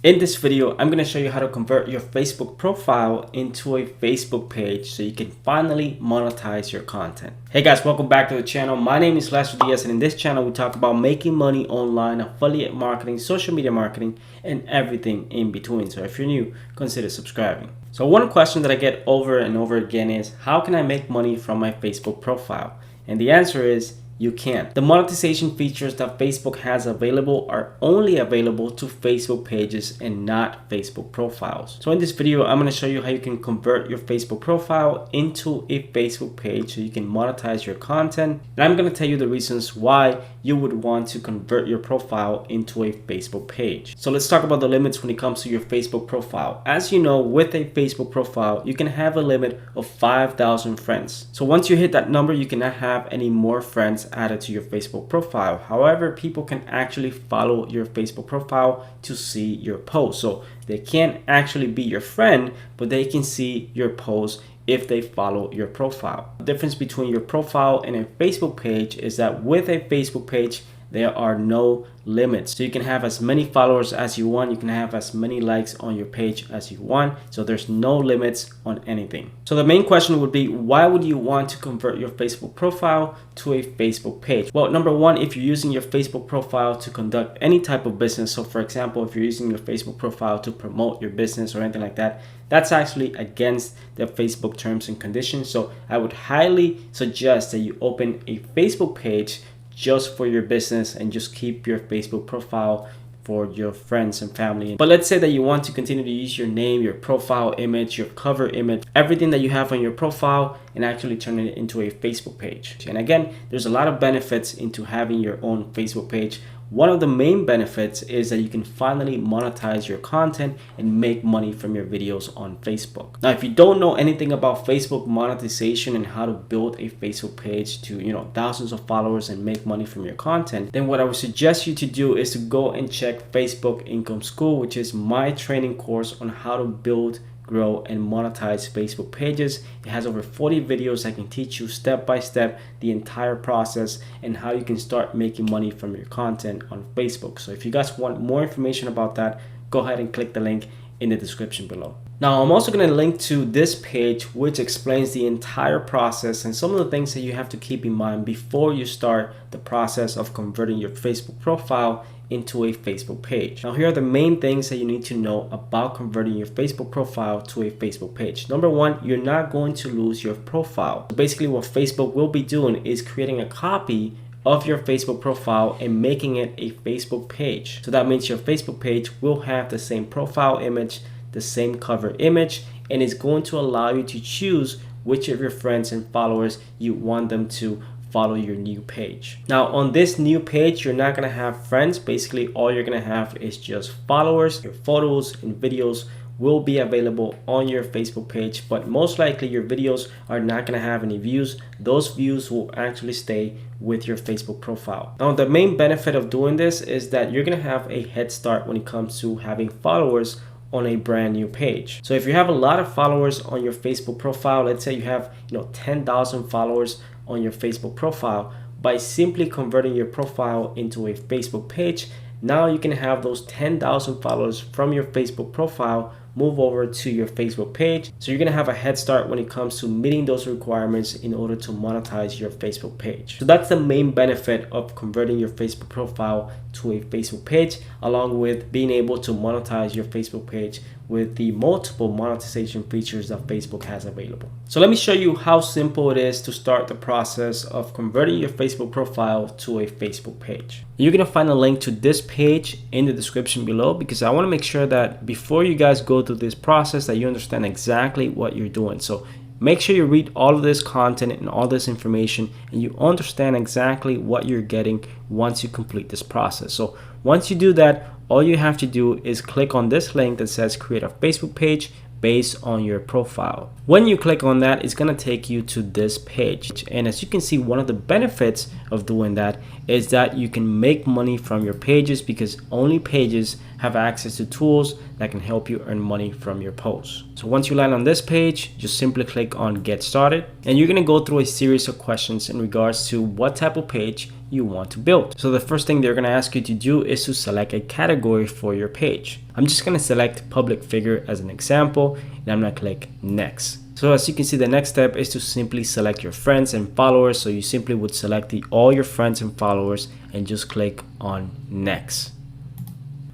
In this video, I'm going to show you how to convert your Facebook profile into a Facebook page so you can finally monetize your content. Hey guys, welcome back to the channel. My name is Lester Diaz, and in this channel we talk about making money online, affiliate marketing, social media marketing, and everything in between. So if you're new, consider subscribing. So one question that I get over and over again is, how can I make money from my Facebook profile? And the answer is, you can. The monetization features that Facebook has available are only available to Facebook pages and not Facebook profiles. So in this video, I'm going to show you how you can convert your Facebook profile into a Facebook page so you can monetize your content. And I'm going to tell you the reasons why you would want to convert your profile into a Facebook page. So let's talk about the limits when it comes to your Facebook profile. As you know, with a Facebook profile, you can have a limit of 5,000 friends. So once you hit that number, you cannot have any more friends added to your Facebook profile. However, people can actually follow your Facebook profile to see your posts. So they can't actually be your friend, but they can see your posts if they follow your profile. The difference between your profile and a Facebook page is that with a Facebook page, there are no limits. So you can have as many followers as you want. You can have as many likes on your page as you want. So there's no limits on anything. So the main question would be, why would you want to convert your Facebook profile to a Facebook page? Well, number one, if you're using your Facebook profile to conduct any type of business. So for example, if you're using your Facebook profile to promote your business or anything like that, that's actually against the Facebook terms and conditions. So I would highly suggest that you open a Facebook page just for your business and just keep your Facebook profile for your friends and family. But let's say that you want to continue to use your name, your profile image, your cover image, everything that you have on your profile, and actually turn it into a Facebook page. And again, there's a lot of benefits into having your own Facebook page. One of the main benefits is that you can finally monetize your content and make money from your videos on Facebook. Now, if you don't know anything about Facebook monetization and how to build a Facebook page to, thousands of followers and make money from your content, then what I would suggest you to do is to go and check Facebook Income School, which is my training course on how to build, grow, and monetize Facebook pages. It has over 40 videos that can teach you step by step the entire process and how you can start making money from your content on Facebook. So if you guys want more information about that, go ahead and click the link in the description below. Now, I'm also going to link to this page, which explains the entire process and some of the things that you have to keep in mind before you start the process of converting your Facebook profile into a Facebook page. Now, here are the main things that you need to know about converting your Facebook profile to a Facebook page. Number one, you're not going to lose your profile. So basically, what Facebook will be doing is creating a copy of your Facebook profile and making it a Facebook page. So that means your Facebook page will have the same profile image, the same cover image, and it's going to allow you to choose which of your friends and followers you want them to follow your new page. Now, on this new page, you're not going to have friends. Basically, all you're going to have is just followers. Your photos and videos will be available on your Facebook page, but most likely your videos are not going to have any views. Those views will actually stay with your Facebook profile. Now, the main benefit of doing this is that you're going to have a head start when it comes to having followers on a brand new page. So if you have a lot of followers on your Facebook profile, let's say you have 10,000 followers on your Facebook profile, by simply converting your profile into a Facebook page, now you can have those 10,000 followers from your Facebook profile move over to your Facebook page. So you're going to have a head start when it comes to meeting those requirements in order to monetize your Facebook page. So that's the main benefit of converting your Facebook profile to a Facebook page, along with being able to monetize your Facebook page with the multiple monetization features that Facebook has available. So let me show you how simple it is to start the process of converting your Facebook profile to a Facebook page. You're going to find a link to this page in the description below, because I want to make sure that before you guys go through this process that you understand exactly what you're doing. So make sure you read all of this content and all this information and you understand exactly what you're getting once you complete this process. So once you do that, all you have to do is click on this link that says create a Facebook page based on your profile. When you click on that, it's going to take you to this page. And as you can see, one of the benefits of doing that is that you can make money from your pages, because only pages have access to tools that can help you earn money from your posts. So once you land on this page, just simply click on get started, and you're going to go through a series of questions in regards to what type of page you want to build. So the first thing they're going to ask you to do is to select a category for your page. I'm just going to select public figure as an example, and I'm going to click next. So as you can see, the next step is to simply select your friends and followers. So you simply would select all your friends and followers and just click on next.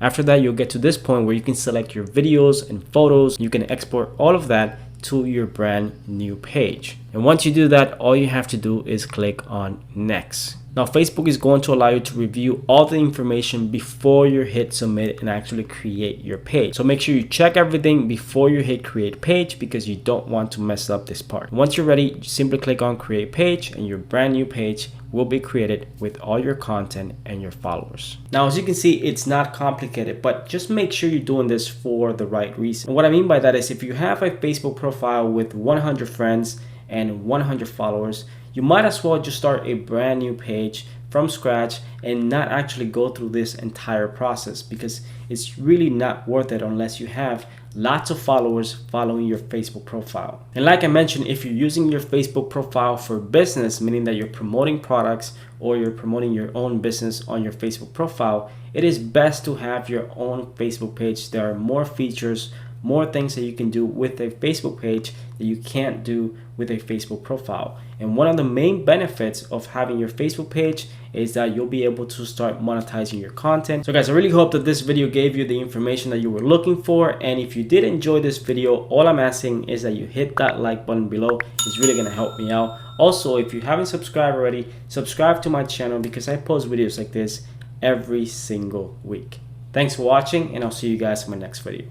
After that, you'll get to this point where you can select your videos and photos. You can export all of that to your brand new page. And once you do that, all you have to do is click on next. Now Facebook is going to allow you to review all the information before you hit submit and actually create your page. So make sure you check everything before you hit create page, because you don't want to mess up this part. Once you're ready, simply click on create page and your brand new page will be created with all your content and your followers. Now, as you can see, it's not complicated, but just make sure you're doing this for the right reason. And what I mean by that is, if you have a Facebook profile with 100 friends and 100 followers, you might as well just start a brand new page from scratch and not actually go through this entire process, because it's really not worth it unless you have lots of followers following your Facebook profile. And like I mentioned, if you're using your Facebook profile for business, meaning that you're promoting products or you're promoting your own business on your Facebook profile, it is best to have your own Facebook page. There are more features, more things that you can do with a Facebook page that you can't do with a Facebook profile. And one of the main benefits of having your Facebook page is that you'll be able to start monetizing your content. So guys, I really hope that this video gave you the information that you were looking for. And if you did enjoy this video, all I'm asking is that you hit that like button below. It's really gonna help me out. Also, if you haven't subscribed already, subscribe to my channel, because I post videos like this every single week. Thanks for watching, and I'll see you guys in my next video.